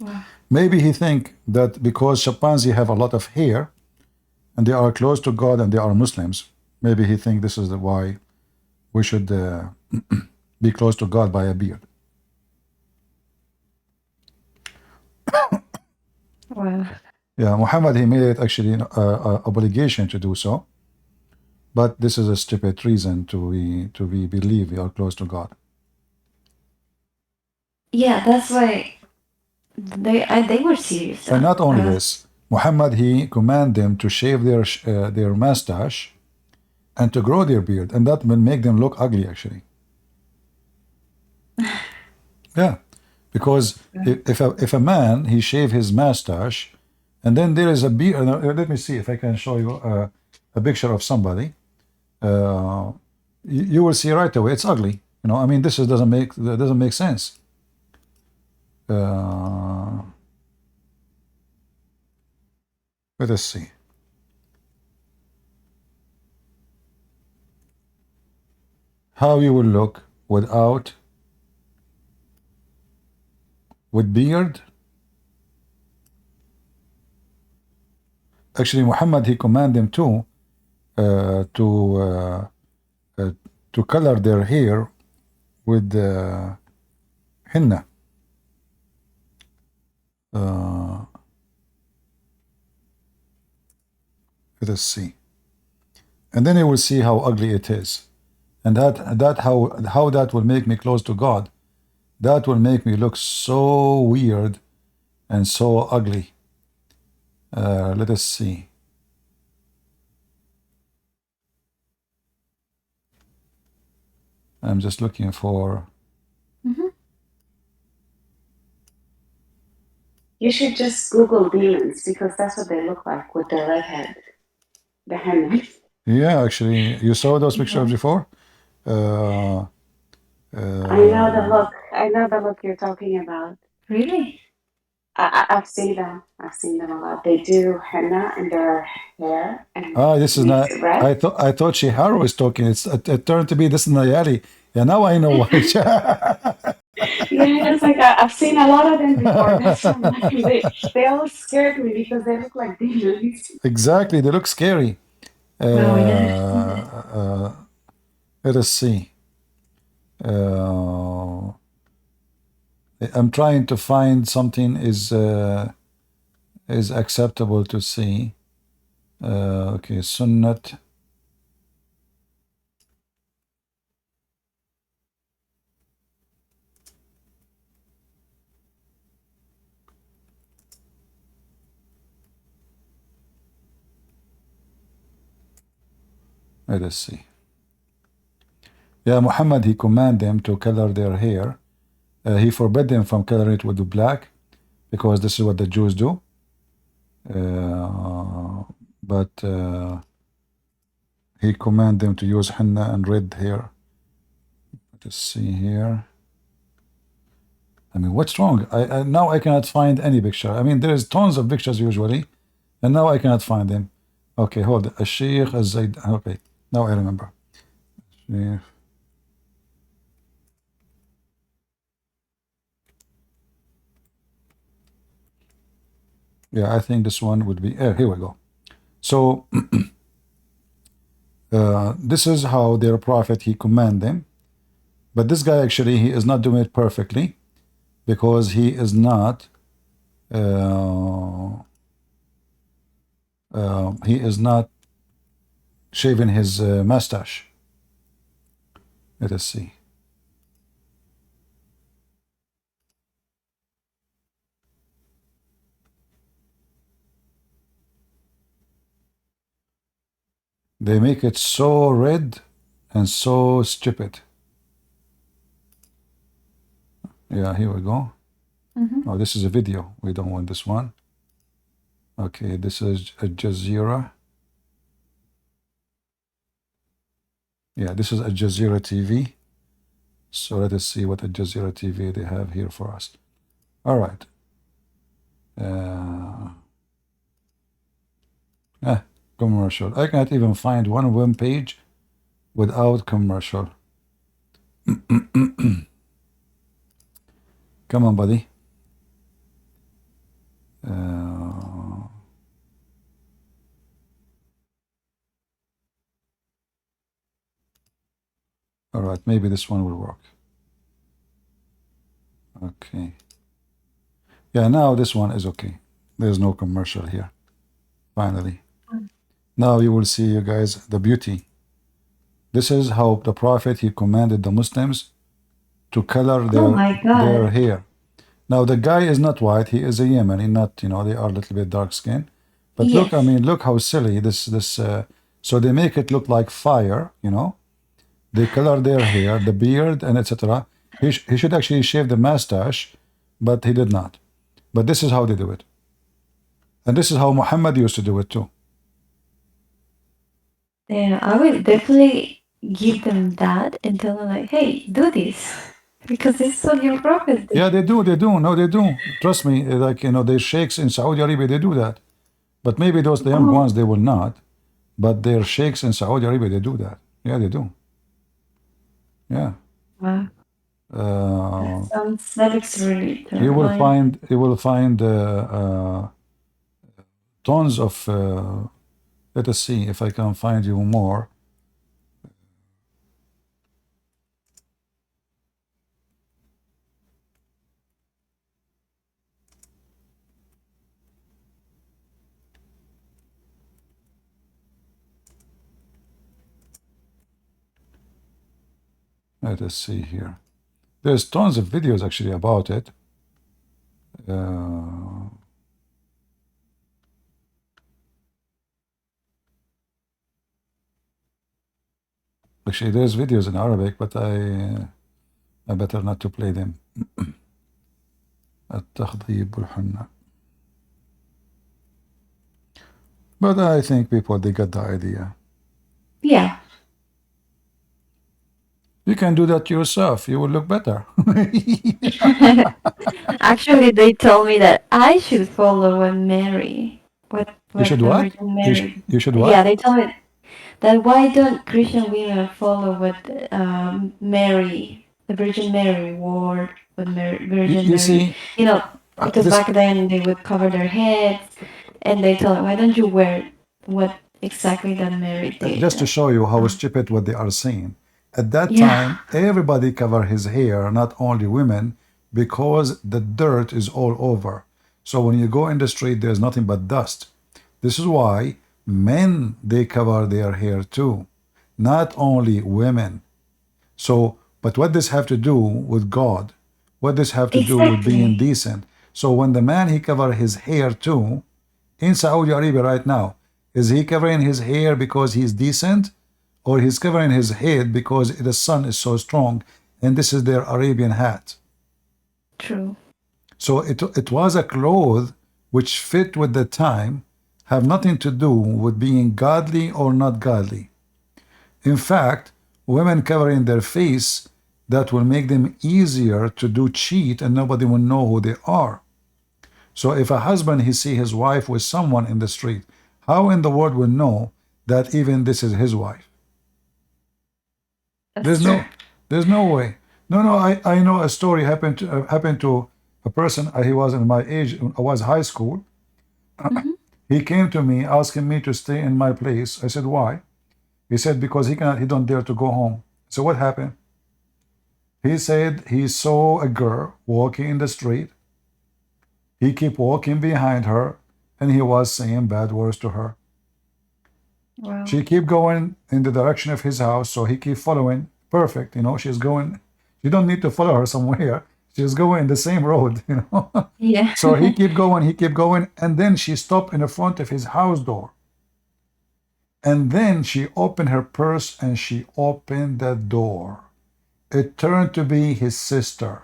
Wow. Maybe he think that because chimpanzee have a lot of hair and they are close to God and they are Muslims, maybe he think this is why we should be close to God by a beard. Wow. Yeah, Muhammad, he made it actually an obligation to do so, but this is a stupid reason to believe we are close to God. Yeah, that's why they were serious. And not only this, Muhammad, he command them to shave their mustache and to grow their beard, and that will make them look ugly actually. Yeah, because if a man he shave his mustache, and then there is a beard. Let me see if I can show you a picture of somebody. You will see right away it's ugly. You know, I mean, this doesn't make sense. Let us see. How you will look with beard. Actually, Muhammad, he commanded them too to color their hair with henna. Let us see, and then you will see how ugly it is, and how that will make me close to God. That will make me look so weird and so ugly. Let us see. I'm just looking for. You should just Google demons because that's what they look like with their red head. The henna. Yeah, actually, you saw those pictures before. I know the look. I know the look you're talking about. Really? I've seen them. I've seen them a lot. They do henna in their hair and This is not. makes it red. I thought Shihara was talking. It turned to be this Nayali. Yeah, now I know why. Yeah, it's like I've seen a lot of them before. That's why I'm like, they always scared me because they look like demons. Exactly, they look scary. Oh, yeah. Let us see. I'm trying to find something is acceptable to see. Okay, Sunnat. Let us see. Yeah, Muhammad, he commanded them to color their hair. He forbade them from coloring it with the black because this is what the Jews do. But he commanded them to use henna and red hair. Let us see here. I mean, what's wrong? Now I cannot find any picture. I mean, there is tons of pictures usually, and now I cannot find them. Okay, hold it. Al-Sheikh Al-Zaid. Okay, now I remember. Sheikh. Yeah, I think this one would be. Here we go. So this is how their prophet he command them, but this guy actually he is not doing it perfectly because he is not. He is not shaving his mustache. Let us see. They make it so red and so stupid. Yeah, here we go. Oh, this is a video. We don't want this one. Okay, this is Al Jazeera. Yeah, this is Al Jazeera TV. So let us see what Al Jazeera TV they have here for us. All right. Commercial. I cannot even find one web page without commercial. Come on, buddy. All right, maybe this one will work. Okay. Yeah, now this one is okay. There's no commercial here. Finally. Now you will see, you guys, the beauty. This is how the Prophet, he commanded the Muslims to color their hair. Now the guy is not white, he is a Yemeni, not, you know, they are a little bit dark skinned. But yes. Look, I mean, look how silly this so they make it look like fire, you know. They color their hair, the beard, and etc. He should actually shave the mustache, but he did not. But this is how they do it. And this is how Muhammad used to do it too. Yeah, I will definitely give them that and tell them like, hey, do this. Because this is what your prophet did. Yeah, they do. No, they do. Trust me, like, you know, their sheikhs in Saudi Arabia, they do that. But maybe those the young ones, they will not. But their sheikhs in Saudi Arabia, they do that. Yeah, they do. Yeah. Wow. That looks really terrifying. You will find tons of let us see if I can find you more. Let us see here. There's tons of videos actually about it. Actually, there's videos in Arabic, but I better not to play them. But I think people, they got the idea. Yeah. You can do that yourself. You will look better. Actually, they told me that I should follow what Mary. You should what? You should what? Yeah, they told me that why don't Christian women follow what Mary, the Virgin Mary wore, what Virgin Mary. See, you know, because back then they would cover their heads, and they told me, why don't you wear what exactly that Mary did? Just to show you how stupid what they are saying. At that time, everybody covered his hair, not only women, because the dirt is all over. So when you go in the street, there's nothing but dust. This is why men, they cover their hair too, not only women. So, but what does have to do with God? What does have to do with being decent? So when the man, he cover his hair too, in Saudi Arabia right now, is he covering his hair because he's decent? Or he's covering his head because the sun is so strong, and this is their Arabian hat. True. So it was a cloth which fit with the time, have nothing to do with being godly or not godly. In fact, women covering their face, that will make them easier to do cheat, and nobody will know who they are. So if a husband, he see his wife with someone in the street, how in the world will know that even this is his wife? There's no way. No, I know a story happened to a person. He was in my age. I was high school. He came to me asking me to stay in my place. I said, why? He said, because he don't dare to go home. So what happened? He said he saw a girl walking in the street. He kept walking behind her, and he was saying bad words to her. Wow. She keep going in the direction of his house, so he keep following. Perfect, you know. She's going. You don't need to follow her somewhere. She's going in the same road, you know. Yeah. So he keep going, and then she stopped in the front of his house door. And then she opened her purse and she opened the door. It turned to be his sister.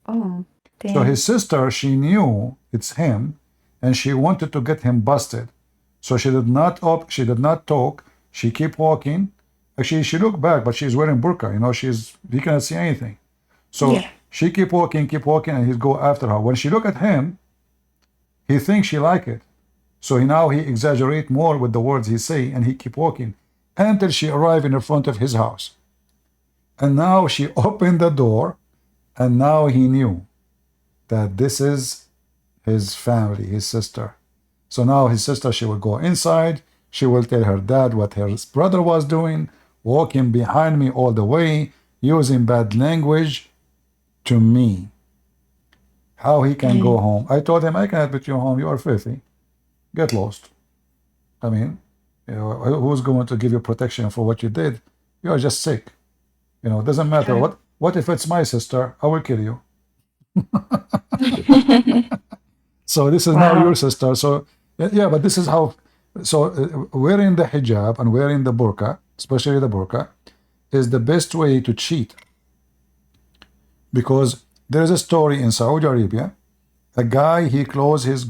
Oh, So damn. his sister, she knew it's him, and she wanted to get him busted. So she did not she did not talk. She kept walking. Actually, she looked back, but she's wearing burqa. You know, he cannot see anything. So Yeah. she keep walking, and he'd go after her. When she look at him, he thinks she like it. So now he exaggerate more with the words he say, and he keep walking until she arrived in the front of his house. And now she opened the door, and now he knew that this is his family, his sister. So now his sister, she will go inside. She will tell her dad what her brother was doing, walking behind me all the way, using bad language to me. How he can go home? I told him, I cannot put you home. You are filthy. Get lost. I mean, you know, who's going to give you protection for what you did? You are just sick. You know, it doesn't matter. True. What if it's my sister? I will kill you. So this is now your Wow. sister. So yeah, but this is how. So wearing the hijab and wearing the burqa, especially the burqa, is the best way to cheat. Because there is a story in Saudi Arabia. A guy, he closed his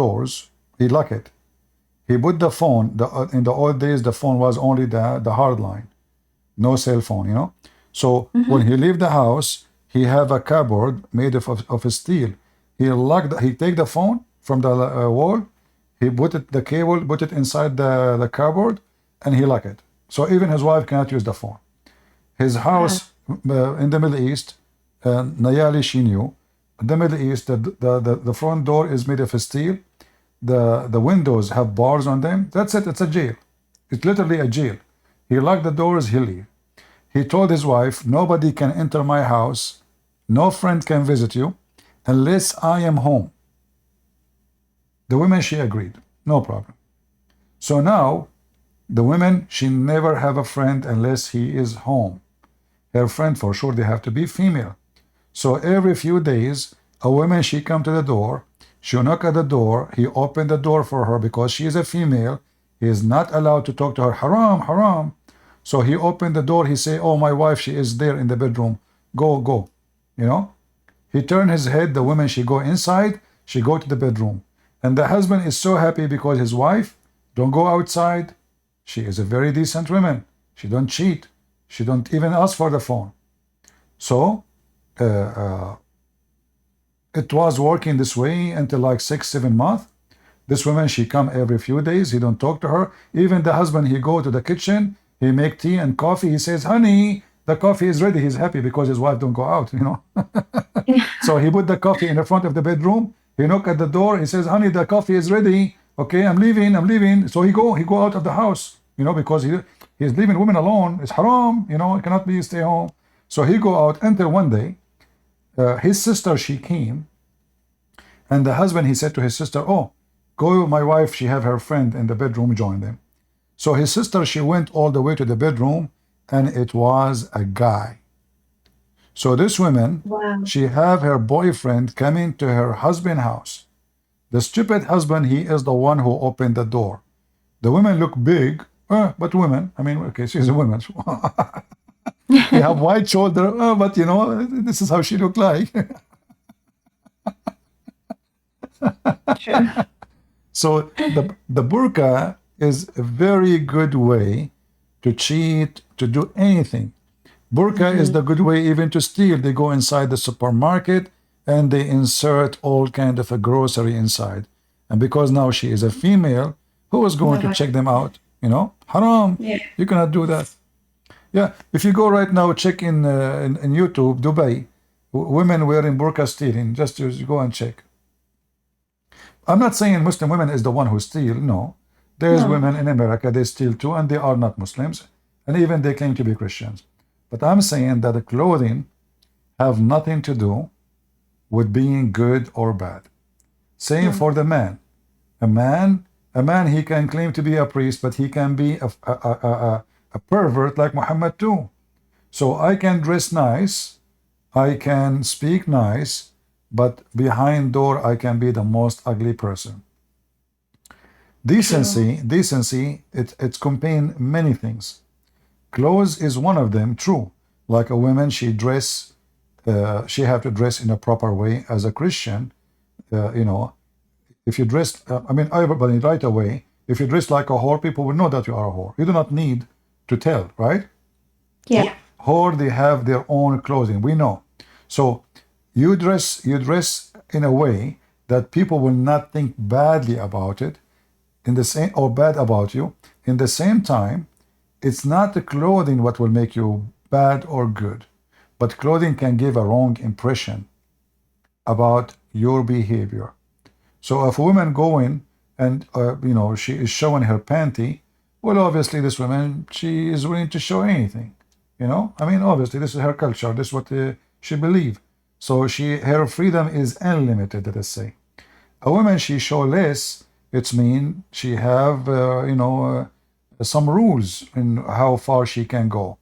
doors. He locked it. He put the phone. In the old days, the phone was only the hard line, no cell phone. You know. So when he leave the house, he have a cupboard made of steel. He take the phone from the wall. He put the cable, put it inside the cupboard, and he lock it. So even his wife cannot use the phone. His Wow. house in the Middle East, Nayali, she knew. The Middle East, the front door is made of steel. The windows have bars on them. That's it. It's a jail. It's literally a jail. He locked the doors. He leave. He told his wife, nobody can enter my house. No friend can visit you unless I am home. The women, she agreed. No problem. So now, the women, she never have a friend unless he is home. Her friend, for sure, they have to be female. So every few days, a woman, she come to the door. She knock at the door. He opened the door for her because she is a female. He is not allowed to talk to her. Haram, haram. So he opened the door. He say, oh, my wife, she is there in the bedroom. Go, go. You know? He turned his head. The woman, she go inside. She go to the bedroom. And the husband is so happy because his wife don't go outside. She is a very decent woman. She don't cheat. She don't even ask for the phone. So it was working this way until like 6-7 months. This woman, she come every few days. He don't talk to her. Even the husband, he go to the kitchen. He make tea and coffee. He says, honey, the coffee is ready. He's happy because his wife don't go out, you know. So he put the coffee in the front of the bedroom. He knock at the door. He says, honey, the coffee is ready. Okay, I'm leaving. So he go out of the house, you know, because he's leaving women alone. It's haram, you know, it cannot be stay home. So he go out until one day, his sister, she came, and the husband, he said to his sister, oh, go, my wife, she have her friend in the bedroom, join them. So his sister, she went all the way to the bedroom, and it was a guy. So this woman, Wow. she have her boyfriend coming to her husband's house. The stupid husband, he is the one who opened the door. The women look big, but women, I mean, okay, she's a woman. They have wide shoulder, but you know, this is how she look like. True. So the burqa is a very good way to cheat, to do anything. Burqa is the good way even to steal. They go inside the supermarket and they insert all kind of a grocery inside. And because now she is a female, who is going to Never. check them out? You know, haram. Yeah. You cannot do that. Yeah, if you go right now, check in YouTube, Dubai, women wearing burqa stealing. Just go and check. I'm not saying Muslim women is the one who steal. No, there's No. women in America, they steal too, and they are not Muslims, and even they claim to be Christians. But I'm saying that the clothing have nothing to do with being good or bad. Same No. for the man. A man, A man, he can claim to be a priest, but he can be a pervert like Muhammad too. So I can dress nice, I can speak nice, but behind door I can be the most ugly person. Decency, it's contain many things. Clothes is one of them, true. Like a woman, she have to dress in a proper way. As a Christian, if you dress, everybody right away, if you dress like a whore, people will know that you are a whore. You do not need to tell, right? Yeah. Whore, they have their own clothing. We know. So you dress in a way that people will not think badly about it, or bad about you. In the same time, it's not the clothing what will make you bad or good, but clothing can give a wrong impression about your behavior. So if a woman going and she is showing her panty, well, obviously this woman, she is willing to show anything. Obviously this is her culture. This is what she believes. So her freedom is unlimited. Let us say, a woman, she show less. It's mean she have some rules in how far she can go.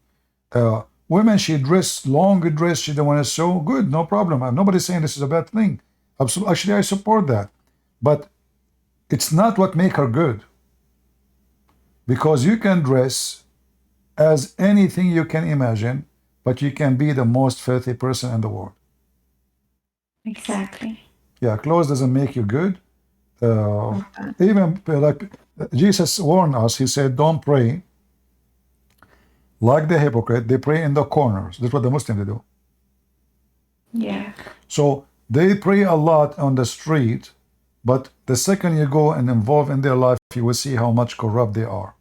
Women, she dress long dress. She don't want to show. Good, no problem. Nobody's saying this is a bad thing. Absolutely, actually, I support that. But it's not what make her good. Because you can dress as anything you can imagine, but you can be the most filthy person in the world. Exactly. Yeah, clothes doesn't make you good. Even like Jesus warned us, he said, don't pray like the hypocrite. They pray in the corners. That's what the Muslims do. Yeah. So they pray a lot on the street, but the second you go and involve in their life, you will see how much corrupt they are.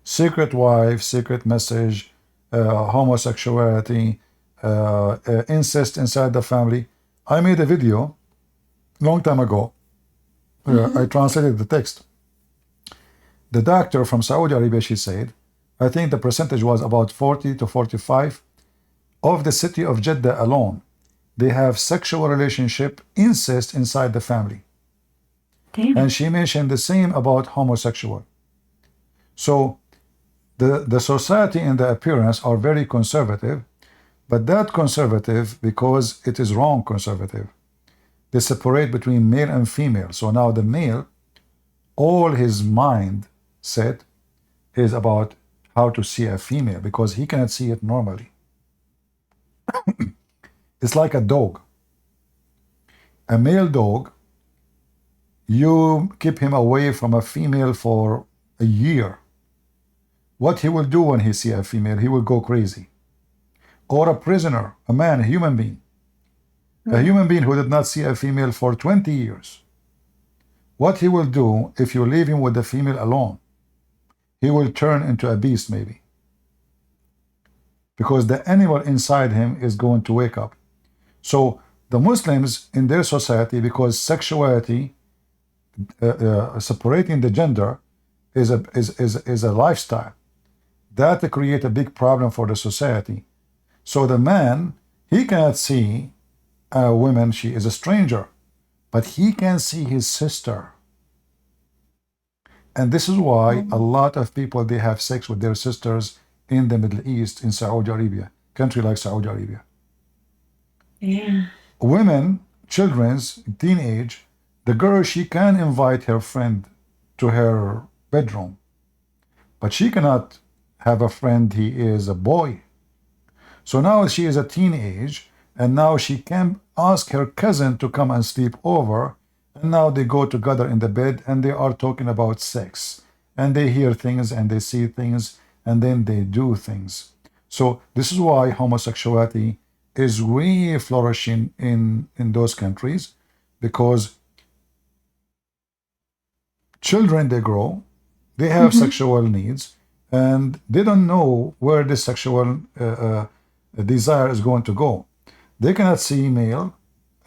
Secret wife, secret message, homosexuality, incest inside the family. I made a video long time ago. I translated the text. The doctor from Saudi Arabia, she said, I think the percentage was about 40 to 45 of the city of Jeddah alone. They have sexual relationship, incest inside the family. Damn. And she mentioned the same about homosexual. So the society and the appearance are very conservative, but that conservative, because it is wrong conservative. They separate between male and female. So now the male, all his mind set is about how to see a female because he cannot see it normally. It's like a dog. A male dog, you keep him away from a female for a year. What he will do when he see a female, he will go crazy. Or a prisoner, a man, a human being. A human being who did not see a female for 20 years. What he will do if you leave him with the female alone, he will turn into a beast maybe. Because the animal inside him is going to wake up. So the Muslims in their society, because sexuality, separating the gender, is a lifestyle. That creates a big problem for the society. So the man, he cannot see a woman, she is a stranger, but he can see his sister. And this is why a lot of people, they have sex with their sisters in the Middle East, in Saudi Arabia, country like Saudi Arabia. Yeah. Women, children's, teenage, the girl, she can invite her friend to her bedroom, but she cannot have a friend, he is a boy. So now she is a teenage, and now she can ask her cousin to come and sleep over, and now they go together in the bed and they are talking about sex, and they hear things and they see things, and then they do things. So this is why homosexuality is really flourishing in those countries, because children, they grow, they have sexual needs, and they don't know where this sexual desire is going to go. They cannot see male.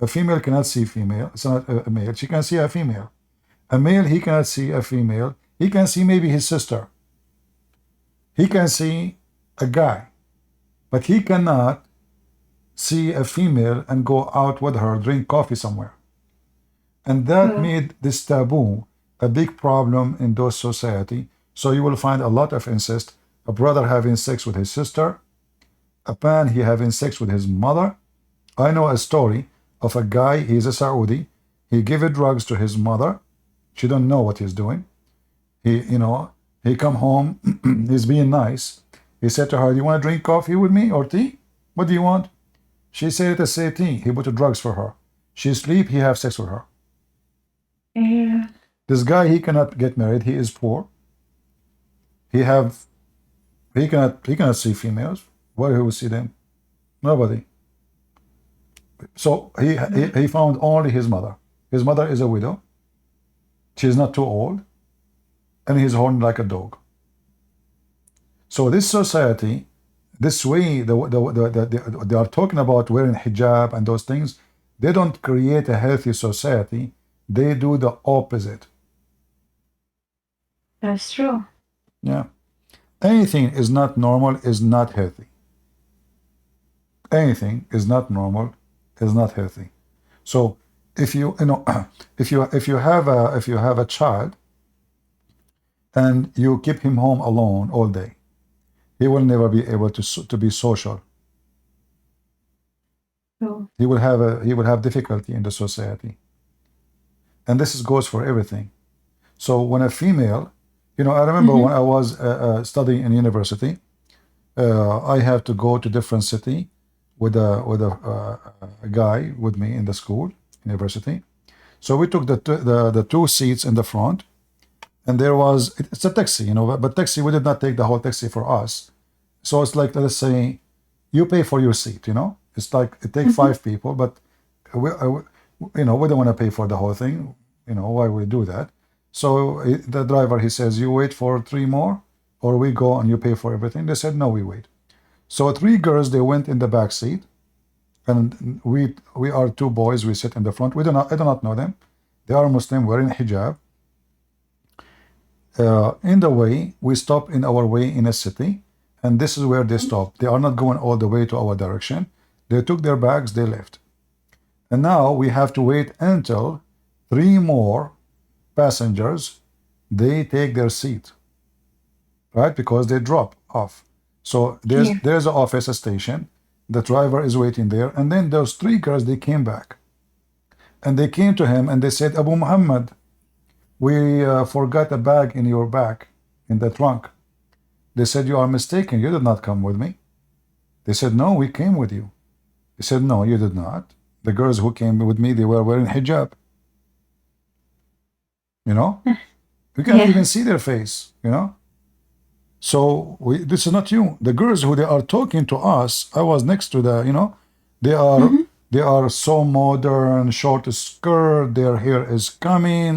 A female cannot see female. It's not a male. She can see a female. A male, he cannot see a female. He can see maybe his sister. He can see a guy. But he cannot see a female and go out with her, drink coffee somewhere. And that made this taboo a big problem in those society. So you will find a lot of incest. A brother having sex with his sister, a man he having sex with his mother. I know a story of a guy, he's a Saudi, he gave drugs to his mother. She don't know what he's doing. He come home, he's being nice. He said to her, "Do you want to drink coffee with me or tea? What do you want?" She said to say tea. He put the drugs for her. She sleep, he have sex with her. Yeah. This guy, he cannot get married. He is poor. He cannot see females. Where he will see them? Nobody. So he found only his mother. His mother is a widow. She's not too old, and he's horned like a dog. So this society, this way, they are talking about wearing hijab and those things. They don't create a healthy society. They do the opposite. That's true. Yeah. Anything is not normal is not healthy. Anything is not normal is not healthy. So if you if you have a child and you keep him home alone all day, he will never be able to be social. True. He will have difficulty in the society. And this goes for everything. So when a female, I remember when I was studying in university, I had to go to different city with a guy with me in the school, university. So we took the two seats in the front, and it's a taxi, but taxi, we did not take the whole taxi for us. So it's like, let's say, you pay for your seat, It's like it takes 5 people, but we don't want to pay for the whole thing. Why we do that? So the driver, he says, "You wait for 3 more, or we go and you pay for everything." They said, "No, we wait." So 3 girls, they went in the back seat, and we are 2 boys. We sit in the front. I do not know them. They are Muslim, wearing hijab. In the way, we stop in our way in a city, and this is where they stop. They are not going all the way to our direction. They took their bags, they left. And now we have to wait until 3 more passengers, they take their seat, right? Because they drop off. So there's an office, a station. The driver is waiting there. And then those 3 girls, they came back. And they came to him and they said, "Abu Muhammad, we forgot a bag in your back, in the trunk." They said, "You are mistaken. You did not come with me." They said, "No, we came with you." They said, "No, you did not. The girls who came with me, they were wearing hijab." You can't even see their face, So this is not you. The girls who they are talking to us, I was next to they are so modern, short skirt, their hair is coming.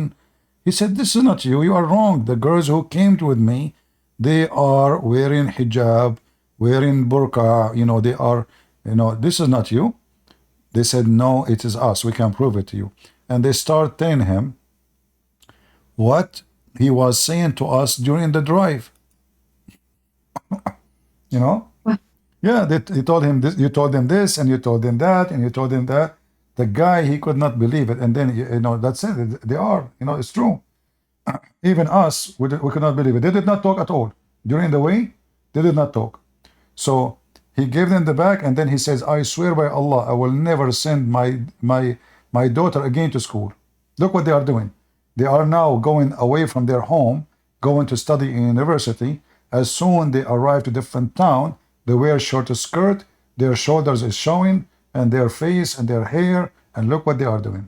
He said, "This is not you. You are wrong. The girls who came with me, they are wearing hijab, wearing burqa. They are, this is not you." They said, "No, it is us. We can prove it to you." And they start telling him what he was saying to us during the drive. Yeah, he told him this, you told them this, and you told them that, and you told them that. The guy, he could not believe it. And then, that's it. They are, it's true. Even us, we could not believe it. They did not talk at all. During the way, they did not talk. So he gave them the bag, and then he says, "I swear by Allah, I will never send my daughter again to school." Look what they are doing. They are now going away from their home, going to study in university. As soon they arrive to different town, they wear shorter skirt, their shoulders is showing, and their face and their hair, and look what they are doing.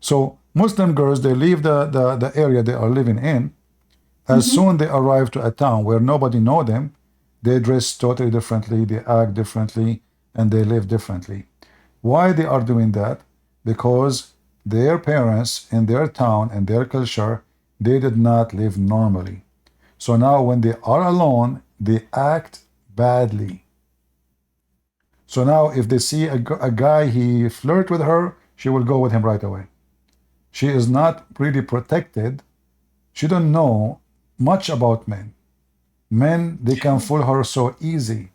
So Muslim girls, they leave the area they are living in. As soon they arrive to a town where nobody know them, they dress totally differently, they act differently, and they live differently. Why they are doing that? Because their parents in their town and their culture, they did not live normally. So now when they are alone, they act badly. So now if they see a guy, he flirt with her, she will go with him right away. She is not really protected. She don't know much about men. Men, they can fool her so easy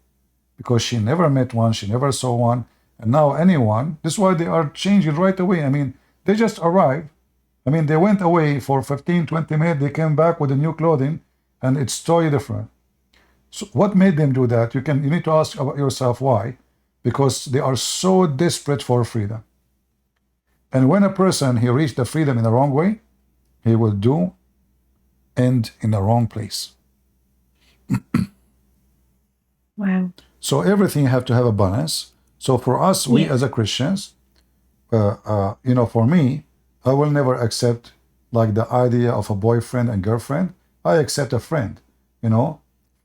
because she never met one, she never saw one. And now anyone, this is why they are changing right away. I mean, they just arrive I mean, they went away for 15, 20 minutes, they came back with a new clothing, and it's totally different. So what made them do that? You need to ask yourself why. Because they are so desperate for freedom. And when a person, he reached the freedom in the wrong way, he will end in the wrong place. Wow. So everything have to have a balance. So for us, we as a Christians, for me, I will never accept like the idea of a boyfriend and girlfriend. I accept a friend,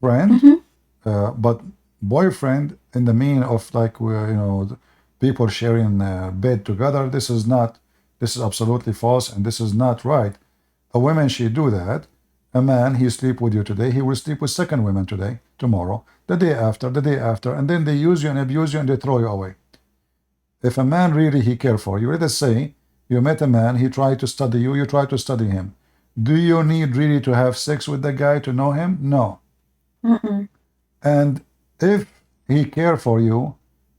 friend, but boyfriend in the mean of like people sharing bed together. This is absolutely false, and this is not right. A woman, she do that. A man, he sleep with you today, he will sleep with second women today, tomorrow, the day after, and then they use you and abuse you and they throw you away. If a man really he care for you, let us say you met a man, he tried to study you, you try to study him. Do you need really to have sex with the guy to know him? No. And if he care for you,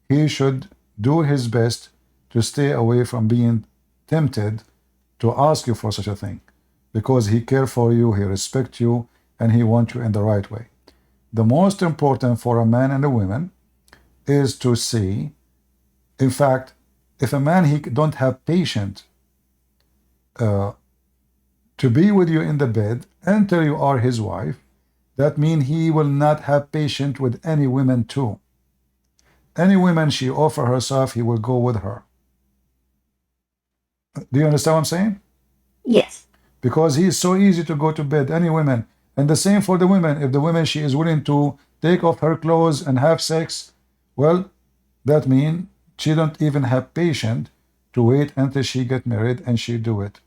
he should do his best to stay away from being tempted to ask you for such a thing, because he care for you, he respect you, and he want you in the right way. The most important for a man and a woman is to see, in fact, if a man he don't have patience to be with you in the bed until you are his wife, that means he will not have patience with any women too. Any woman she offer herself, he will go with her. Do you understand what I'm saying? Yes. Because he is so easy to go to bed, any women. And the same for the women. If the woman, she is willing to take off her clothes and have sex, well, that means she don't even have patience to wait until she get married and she do it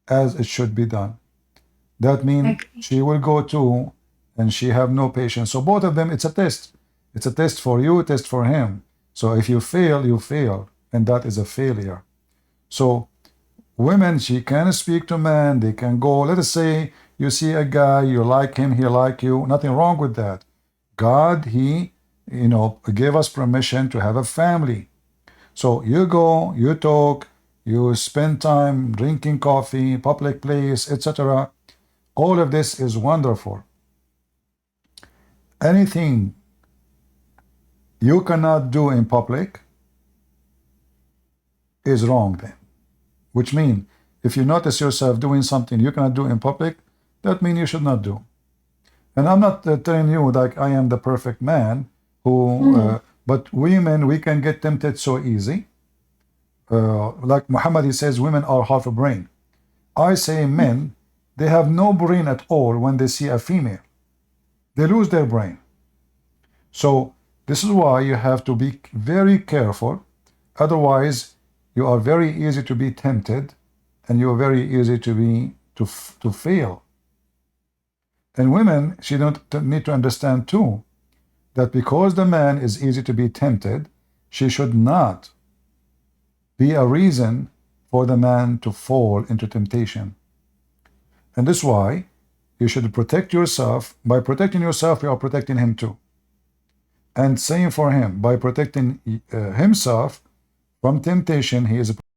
as it should be done. That means she will go too, and she have no patience. So both of them, it's a test. It's a test for you, a test for him. So if you fail, you fail, and that is a failure. So women, she can speak to men, they can go, let us say you see a guy, you like him, he like you, nothing wrong with that. God, he, gave us permission to have a family. So you go, you talk, you spend time drinking coffee, public place, etc. All of this is wonderful. Anything you cannot do in public is wrong then. Which means, if you notice yourself doing something you cannot do in public, that means you should not do. And I'm not telling you like I am the perfect man, but women, we can get tempted so easy. Like Muhammad, he says, women are half a brain. I say men, they have no brain at all when they see a female. They lose their brain. So this is why you have to be very careful. Otherwise, you are very easy to be tempted, and you are very easy to fail. And women, she don't need to understand too that because the man is easy to be tempted, she should not be a reason for the man to fall into temptation. And this is why you should protect yourself. By protecting yourself, you are protecting him too. And same for him. By protecting himself from temptation, he is